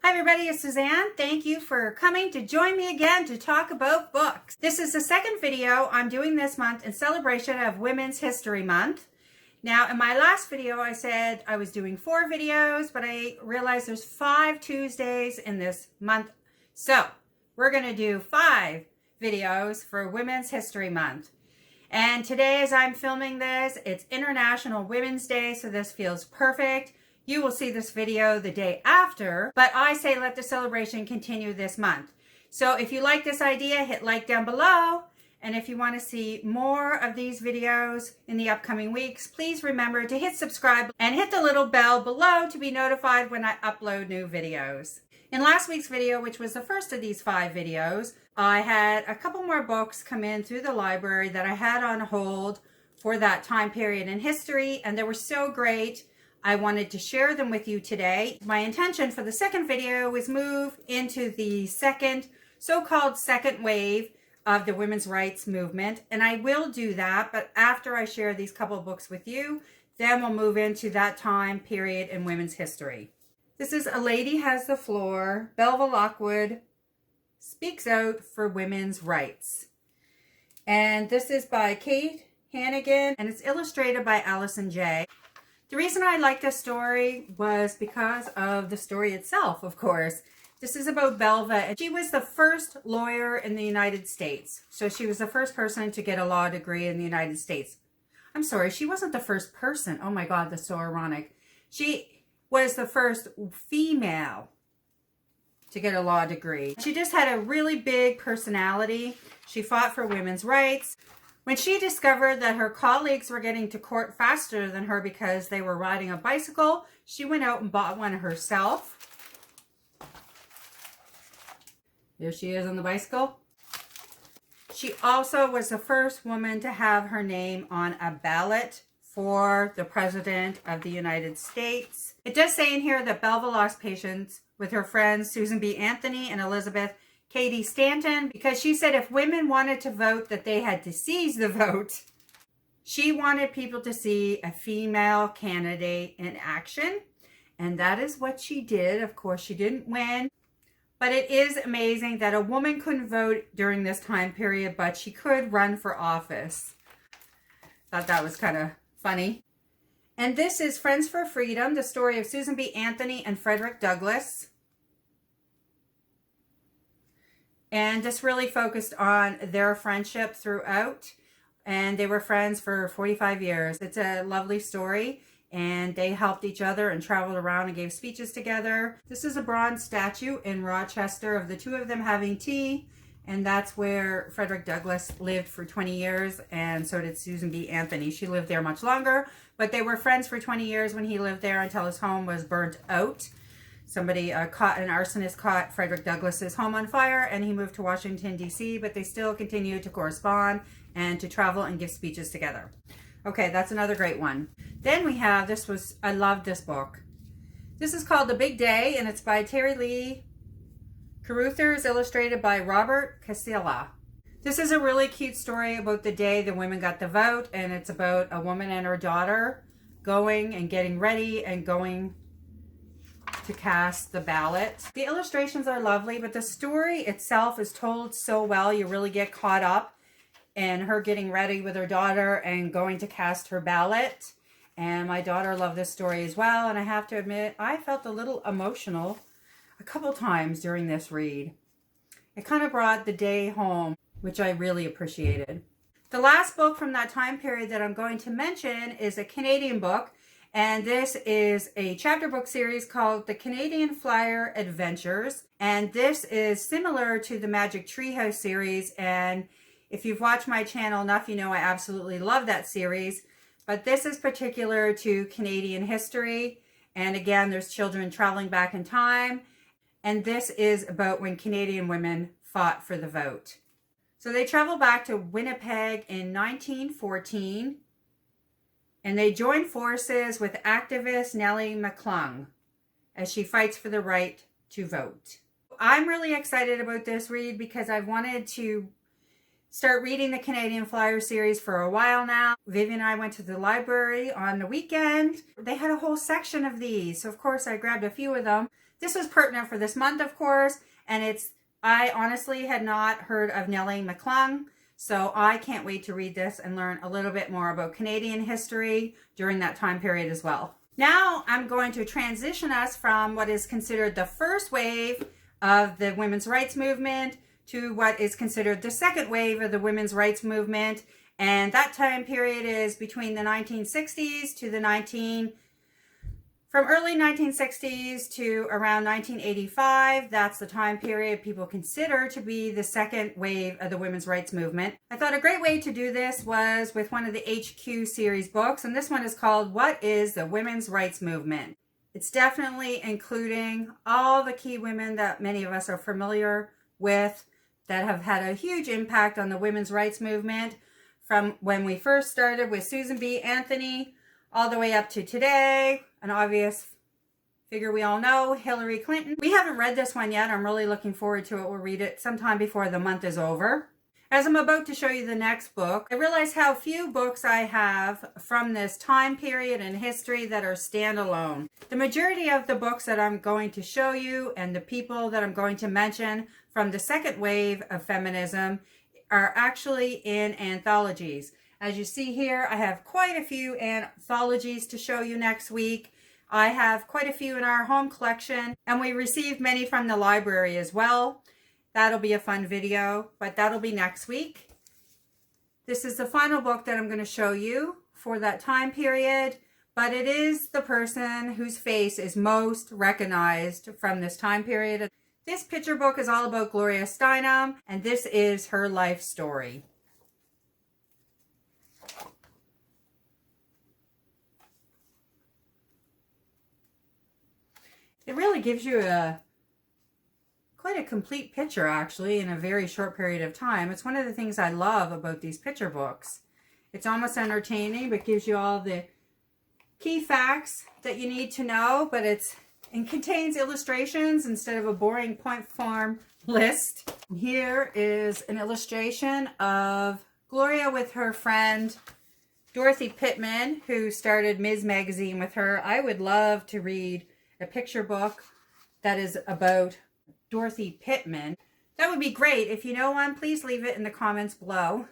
Hi everybody, it's Suzanne. Thank you for coming to join me again to talk about books. This is the second video I'm doing this month in celebration of Women's History Month. Now, in my last video, I said I was doing 4 videos, but I realized there's 5 Tuesdays in this month. So, we're going to do 5 videos for Women's History Month. And today, as I'm filming this, it's International Women's Day, so this feels perfect. You will see this video the day after, but I say let the celebration continue this month. So if you like this idea, hit like down below. And if you want to see more of these videos in the upcoming weeks, please remember to hit subscribe and hit the little bell below to be notified when I upload new videos. In last week's video, which was the first of these 5 videos, I had a couple more books come in through the library that I had on hold for that time period in history, and they were so great. I wanted to share them with you today. My intention for the second video was move into the so-called second wave of the women's rights movement. And I will do that, but after I share these couple books with you, then we'll move into that time period in women's history. This is A Lady Has the Floor. Belva Lockwood speaks out for women's rights. And this is by Kate Hannigan, and it's illustrated by Allison J. The reason I like this story was because of the story itself, of course. This is about Belva, and she was the first lawyer in the United States. So she was the first person to get a law degree in the United States. I'm sorry, she wasn't the first person. Oh my God, that's so ironic. She was the first female to get a law degree. She just had a really big personality. She fought for women's rights. When she discovered that her colleagues were getting to court faster than her because they were riding a bicycle, she went out and bought one herself. There she is on the bicycle. She also was the first woman to have her name on a ballot for the President of the United States. It does say in here that Belva lost patience with her friends Susan B. Anthony and Elizabeth Cady Stanton, because she said if women wanted to vote, that they had to seize the vote. She wanted people to see a female candidate in action, and that is what she did. Of course, she didn't win, but it is amazing that a woman couldn't vote during this time period, but she could run for office. Thought that was kind of funny. And this is Friends for Freedom, the story of Susan B. Anthony and Frederick Douglass. And this really focused on their friendship throughout. And they were friends for 45 years. It's a lovely story. And they helped each other and traveled around and gave speeches together. This is a bronze statue in Rochester of the two of them having tea. And that's where Frederick Douglass lived for 20 years. And so did Susan B. Anthony. She lived there much longer. But they were friends for 20 years when he lived there until his home was burnt out. An arsonist caught Frederick Douglass's home on fire, and he moved to Washington, D.C., but they still continue to correspond and to travel and give speeches together. Okay, that's another great one. Then we have, I love this book. This is called The Big Day, and it's by Terry Lee Carruthers, illustrated by Robert Casilla. This is a really cute story about the day the women got the vote, and it's about a woman and her daughter going and getting ready and going to cast the ballot. The illustrations are lovely, but the story itself is told so well. You really get caught up in her getting ready with her daughter and going to cast her ballot. And my daughter loved this story as well. And I have to admit, I felt a little emotional a couple times during this read. It kind of brought the day home, which I really appreciated. The last book from that time period that I'm going to mention is a Canadian book. And this is a chapter book series called The Canadian Flyer Adventures. And this is similar to the Magic Treehouse series. And if you've watched my channel enough, you know I absolutely love that series. But this is particular to Canadian history. And again, there's children traveling back in time. And this is about when Canadian women fought for the vote. So they travel back to Winnipeg in 1914. And they join forces with activist Nellie McClung as she fights for the right to vote. I'm really excited about this read because I've wanted to start reading the Canadian Flyer series for a while now. Vivian and I went to the library on the weekend. They had a whole section of these. So of course I grabbed a few of them. This was pertinent for this month, of course, and I honestly had not heard of Nellie McClung, so I can't wait to read this and learn a little bit more about Canadian history during that time period as well. Now I'm going to transition us from what is considered the first wave of the women's rights movement to what is considered the second wave of the women's rights movement. And that time period is between the 1960s to from early 1960s to around 1985. That's the time period people consider to be the second wave of the women's rights movement. I thought a great way to do this was with one of the HQ series books, and this one is called What is the Women's Rights Movement? It's definitely including all the key women that many of us are familiar with that have had a huge impact on the women's rights movement, from when we first started with Susan B. Anthony all the way up to today. An obvious figure we all know, Hillary Clinton. We haven't read this one yet. I'm really looking forward to it. We'll read it sometime before the month is over. As I'm about to show you the next book, I realize how few books I have from this time period in history that are standalone. The majority of the books that I'm going to show you and the people that I'm going to mention from the second wave of feminism are actually in anthologies. As you see here, I have quite a few anthologies to show you next week. I have quite a few in our home collection, and we received many from the library as well. That'll be a fun video, but that'll be next week. This is the final book that I'm going to show you for that time period, but it is the person whose face is most recognized from this time period. This picture book is all about Gloria Steinem, and this is her life story. It really gives you quite a complete picture, actually, in a very short period of time. It's one of the things I love about these picture books. It's almost entertaining, but gives you all the key facts that you need to know, but it contains illustrations instead of a boring point form list. Here is an illustration of Gloria with her friend Dorothy Pittman, who started Ms. Magazine with her. I would love to read a picture book that is about Dorothy Pittman. That would be great. If you know one, please leave it in the comments below.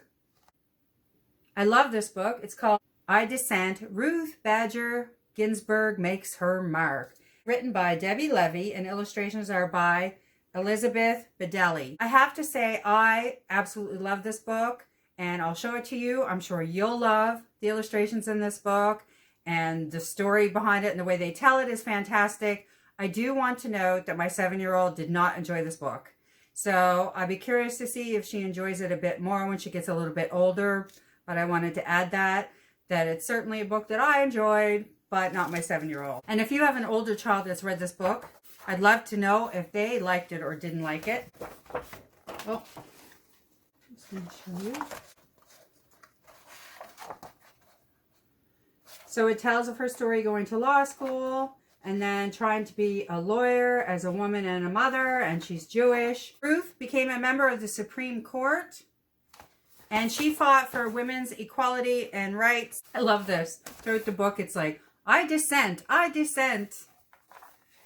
I love this book. It's called I Dissent, Ruth Bader Ginsburg Makes Her Mark. Written by Debbie Levy, and illustrations are by Elizabeth Bedelli. I have to say, I absolutely love this book, and I'll show it to you. I'm sure you'll love the illustrations in this book, and the story behind it and the way they tell it is fantastic. I do want to note that my 7-year-old did not enjoy this book. So I'd be curious to see if she enjoys it a bit more when she gets a little bit older. But I wanted to add that it's certainly a book that I enjoyed, but not my 7-year-old. And if you have an older child that's read this book, I'd love to know if they liked it or didn't like it. Oh, just going to show you. So it tells of her story going to law school and then trying to be a lawyer as a woman and a mother, and she's Jewish. Ruth became a member of the Supreme Court, and she fought for women's equality and rights. I love this. Throughout the book, it's like, I dissent, I dissent.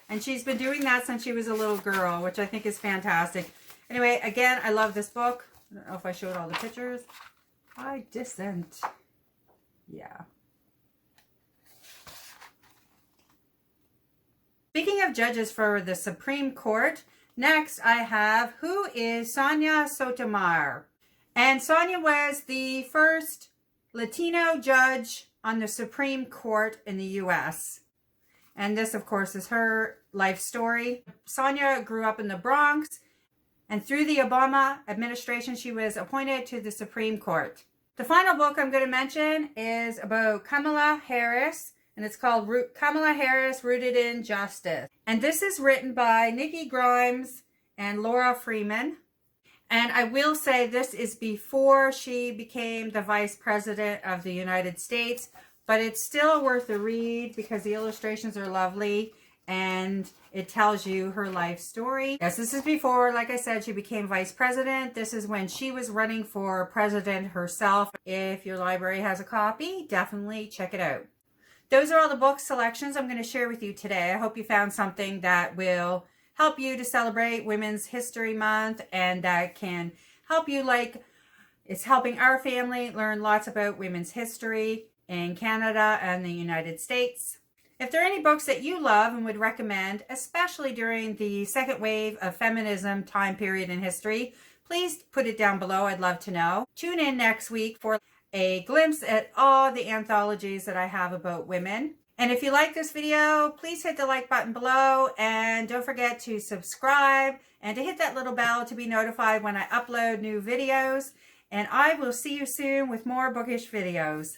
And she's been doing that since she was a little girl, which I think is fantastic. Anyway, again, I love this book. I don't know if I showed all the pictures. I dissent. Yeah. Speaking of judges for the Supreme Court, next I have, who is Sonia Sotomayor? And Sonia was the first Latino judge on the Supreme Court in the U.S. And this, of course, is her life story. Sonia grew up in the Bronx, and through the Obama administration, she was appointed to the Supreme Court. The final book I'm going to mention is about Kamala Harris, and it's called Kamala Harris, Rooted in Justice. And this is written by Nikki Grimes and Laura Freeman. And I will say this is before she became the Vice President of the United States, but it's still worth a read because the illustrations are lovely and it tells you her life story. Yes, this is before, like I said, she became Vice President. This is when she was running for president herself. If your library has a copy, definitely check it out. Those are all the book selections I'm going to share with you today. I hope you found something that will help you to celebrate Women's History Month, and that can help you, like it's helping our family learn lots about women's history in Canada and the United States. If there are any books that you love and would recommend, especially during the second wave of feminism time period in history, please put it down below. I'd love to know. Tune in next week for a glimpse at all the anthologies that I have about women. And if you like this video, please hit the like button below, and don't forget to subscribe and to hit that little bell to be notified when I upload new videos. And I will see you soon with more bookish videos.